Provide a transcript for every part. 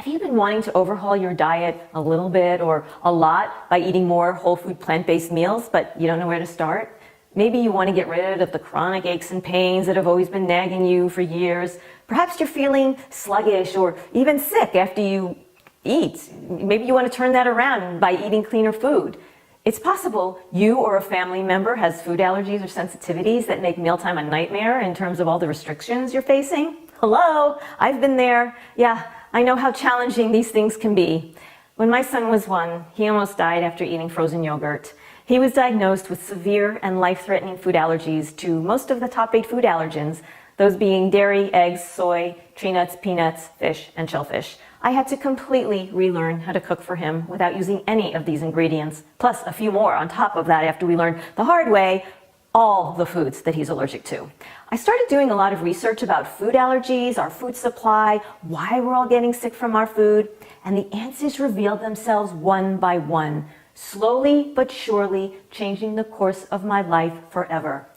you been wanting to overhaul your diet a little bit or a lot by eating more whole food plant-based meals, but you don't know where to start? Maybe you want to get rid of the chronic aches and pains that have always been nagging you for years. Perhaps you're feeling sluggish or even sick after you eat. Maybe you want to turn that around by eating cleaner food. It's possible you or a family member has food allergies or sensitivities that make mealtime a nightmare in terms of all the restrictions you're facing. Hello, I've been there. Yeah, I know how challenging these things can be. When my son was 1, he almost died after eating frozen yogurt. He was diagnosed with severe and life-threatening food allergies to most of the top 8 food allergens, those being dairy, eggs, soy, tree nuts, peanuts, fish, and shellfish. I had to completely relearn how to cook for him without using any of these ingredients, plus a few more on top of that after we learned the hard way all the foods that he's allergic to. I started doing a lot of research about food allergies, our food supply, why we're all getting sick from our food, and the answers revealed themselves one by one, slowly but surely changing the course of my life forever.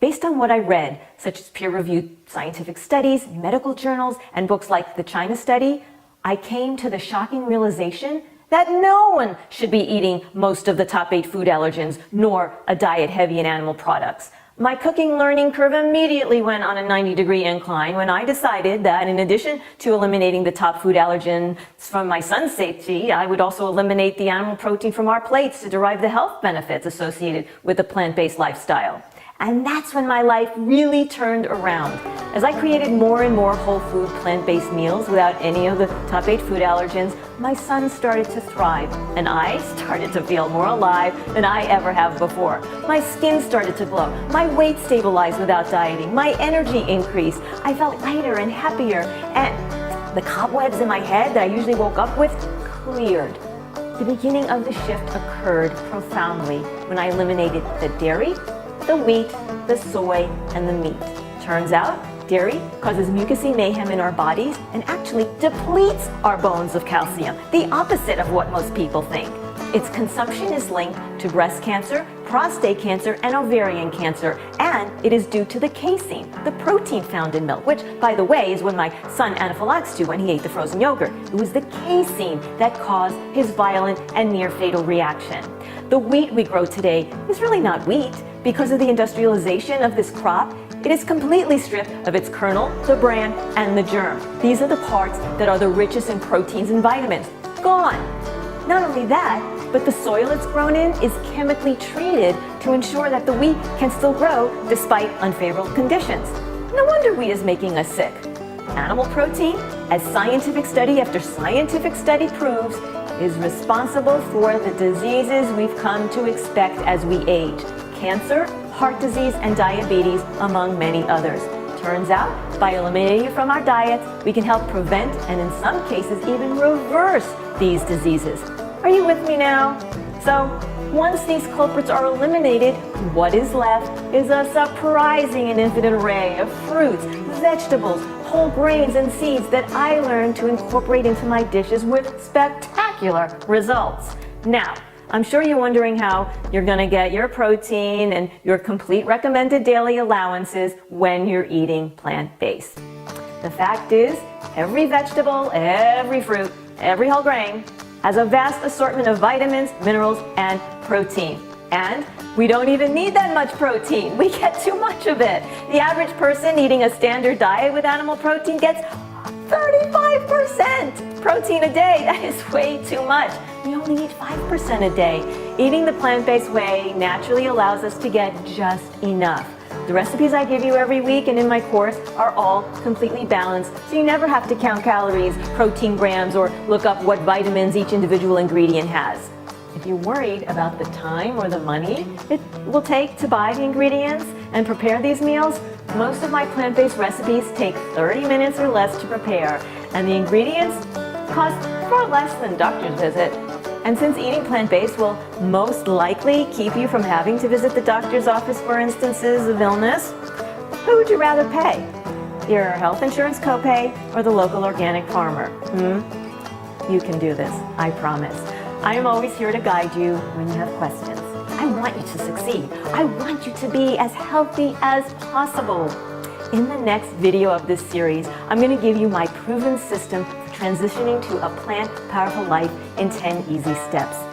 Based on what I read, such as peer-reviewed scientific studies, medical journals, and books like The China Study, I came to the shocking realization that no one should be eating most of the top 8 food allergens, nor a diet heavy in animal products. My cooking learning curve immediately went on a 90-degree incline when I decided that in addition to eliminating the top food allergens from my son's safety, I would also eliminate the animal protein from our plates to derive the health benefits associated with the plant-based lifestyle. And that's when my life really turned around. As I created more and more whole food plant-based meals without any of the top 8 food allergens, my son started to thrive and I started to feel more alive than I ever have before. My skin started to glow, my weight stabilized without dieting, my energy increased, I felt lighter and happier, and the cobwebs in my head that I usually woke up with cleared. The beginning of the shift occurred profoundly when I eliminated the dairy, the wheat, the soy, and the meat. Turns out, dairy causes mucousy mayhem in our bodies and actually depletes our bones of calcium, the opposite of what most people think. Its consumption is linked to breast cancer, prostate cancer, and ovarian cancer, and it is due to the casein, the protein found in milk, which, by the way, is what my son anaphylaxed to when he ate the frozen yogurt. It was the casein that caused his violent and near-fatal reaction. The wheat we grow today is really not wheat. Because of the industrialization of this crop, it is completely stripped of its kernel, the bran, and the germ. These are the parts that are the richest in proteins and vitamins. Gone! Not only that, but the soil it's grown in is chemically treated to ensure that the wheat can still grow despite unfavorable conditions. No wonder wheat is making us sick. Animal protein, as scientific study after scientific study proves, is responsible for the diseases we've come to expect as we age. Cancer, heart disease, and diabetes, among many others. Turns out, by eliminating it from our diets, we can help prevent and in some cases even reverse these diseases. Are you with me now? So, once these culprits are eliminated, what is left is a surprising and infinite array of fruits, vegetables, whole grains, and seeds that I learned to incorporate into my dishes with spectacular results. Now, I'm sure you're wondering how you're going to get your protein and your complete recommended daily allowances when you're eating plant-based. The fact is, every vegetable, every fruit, every whole grain has a vast assortment of vitamins, minerals, and protein. And we don't even need that much protein. We get too much of it. The average person eating a standard diet with animal protein gets 35% protein a day. That is way too much. We only need 5% a day. Eating the plant-based way naturally allows us to get just enough. The recipes I give you every week and in my course are all completely balanced, so you never have to count calories, protein grams, or look up what vitamins each individual ingredient has. If you're worried about the time or the money it will take to buy the ingredients and prepare these meals, most of my plant-based recipes take 30 minutes or less to prepare, and the ingredients cost far less than a doctor's visit. And since eating plant-based will most likely keep you from having to visit the doctor's office for instances of illness, who would you rather pay? Your health insurance copay or the local organic farmer? You can do this, I promise. I am always here to guide you when you have questions. I want you to succeed. I want you to be as healthy as possible. In the next video of this series, I'm going to give you my proven system for transitioning to a plant powerful life in 10 easy steps.